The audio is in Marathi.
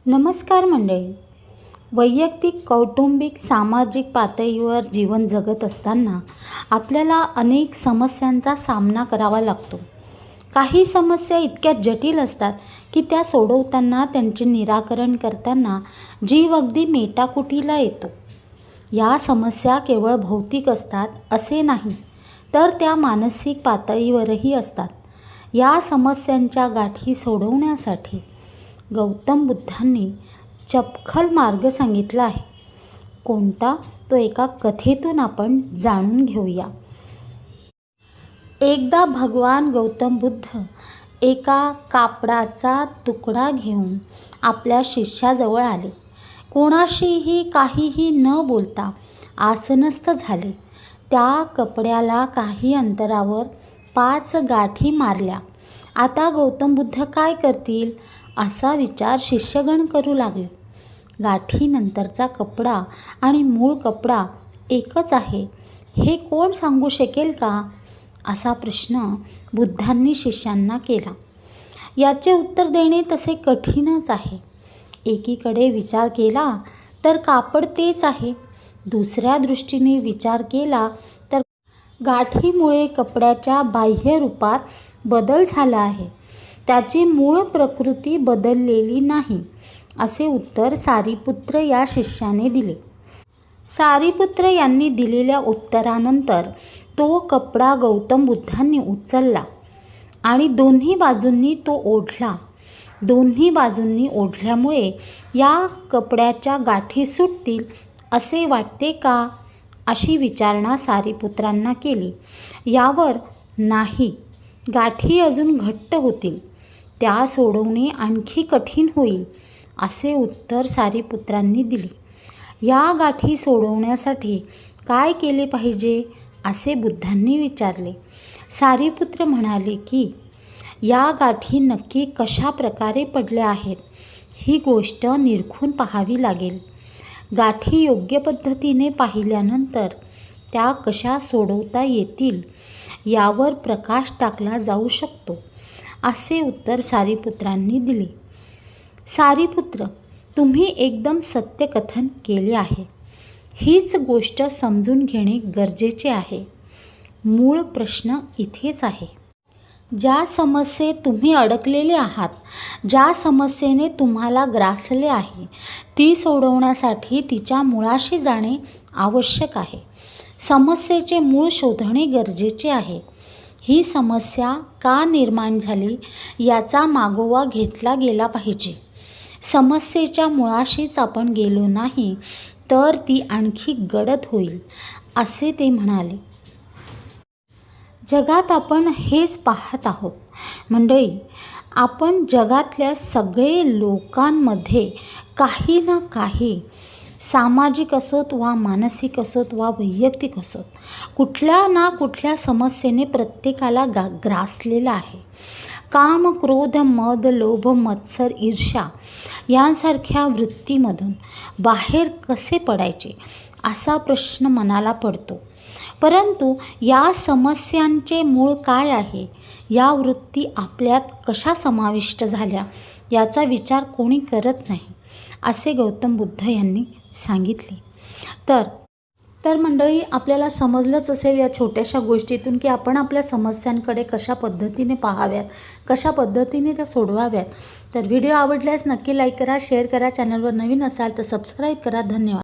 नमस्कार मंडळी. वैयक्तिक, कौटुंबिक, सामाजिक पातळीवर जीवन जगत असताना आपल्याला अनेक समस्यांचा सामना करावा लागतो. काही समस्या इतक्या जटिल असतात की त्या सोडवताना, त्यांचे निराकरण करताना जीव अगदी मेटाकुटीला येतो. या समस्या केवळ भौतिक असतात असे नाही, तर त्या मानसिक पातळीवरही असतात. या समस्यांच्या गाठी सोडवण्यासाठी गौतम बुद्धांनी चपखल मार्ग सांगितला आहे. कोणता, तो एका कथेतून आपण जाणून घेऊया. एकदा भगवान गौतम बुद्ध एका कापडाचा तुकडा घेऊन आपल्या शिष्याजवळ आले. कोणाशीही काहीही न बोलता आसनस्थ झाले. त्या कपड्याला काही अंतरावर 5 गाठी मारल्या. आता गौतम बुद्ध काय करतील असा विचार शिष्यगण करू लागले. गाठीनंतरचा कपडा आणि मूळ कपडा एकच आहे हे कोण सांगू शकेल का, असा प्रश्न बुद्धांनी शिष्यांना केला. याचे उत्तर देणे तसे कठीणच आहे. एकीकडे विचार केला तर कापड तेच आहे, दुसऱ्या दृष्टीने विचार केला तर गाठीमुळे कपड्याच्या बाह्य रूपात बदल झाला आहे, त्याची मूळ प्रकृती बदललेली नाही, असे उत्तर सारीपुत्र या शिष्याने दिले. सारीपुत्र यांनी दिलेल्या उत्तरानंतर तो कपडा गौतम बुद्धांनी उचलला आणि दोन्ही बाजूंनी तो ओढला. दोन्ही बाजूंनी ओढल्यामुळे या कपड्याच्या गाठी सुटतील असे वाटते का, अशी विचारणा सारीपुत्रांना केली. यावर नाही, गाठी अजून घट्ट होतील, त्या सोडवणे आणखी कठीण होईल, असे उत्तर सारीपुत्रांनी दिले. या गाठी सोडवण्यासाठी काय केले पाहिजे, असे बुद्धांनी विचारले. सारीपुत्र म्हणाले की या गाठी नक्की कशा प्रकारे पडल्या आहेत ही गोष्ट निरखून पाहावी लागेल. गाठी योग्य पद्धतीने पाहिल्यानंतर त्या कशा सोडवता येतील यावर प्रकाश टाकला जाऊ शकतो, असे उत्तर सारीपुत्रांनी दिले. सारीपुत्र, तुम्ही एकदम सत्य कथन केले आहे. हीच गोष्ट समजून घेणे गरजेचे आहे. मूळ प्रश्न इथेच आहे. ज्या समस्येत तुम्ही अडकलेले आहात, ज्या समस्येने तुम्हाला ग्रासले आहे, ती सोडवण्यासाठी तिच्या मुळाशी जाणे आवश्यक आहे. समस्येचे मूळ शोधणे गरजेचे आहे. ही समस्या का निर्माण झाली याचा मागोवा घेतला गेला पाहिजे. समस्येच्या मुळाशीच आपण गेलो नाही तर ती आणखी गडद होईल, असे ते म्हणाले. जगात आपण हेच पाहत आहोत मंडळी. आपण जगातल्या सगळे लोकांमध्ये काही ना काही, सामाजिक असोत वा मानसिक असोत वा वैयक्तिक असोत, कुठल्या ना कुठल्या समस्येने प्रत्येकाला ग्रासलेला आहे. काम, क्रोध, मद, लोभ, मत्सर, ईर्ष्या यांसारख्या वृत्तीमधून बाहेर कसे पडायचे असा प्रश्न मनाला पडतो. परंतु या समस्यांचे मूळ काय आहे, या वृत्ती आपल्यात कशा समाविष्ट झाल्या याचा विचार कोणी करत नाही, असे गौतम बुद्ध यांनी सांगितले. तर मंडळी, आपल्याला समजलंच असेल या छोट्याशा गोष्टीतून की आपण आपल्या समस्यांकडे कशा पद्धतीने पाहाव्यात, कशा पद्धतीने त्या सोडवाव्यात. तर व्हिडिओ आवडल्यास नक्की लाईक करा, शेअर करा. चॅनलवर नवीन असाल तर सबस्क्राईब करा. धन्यवाद.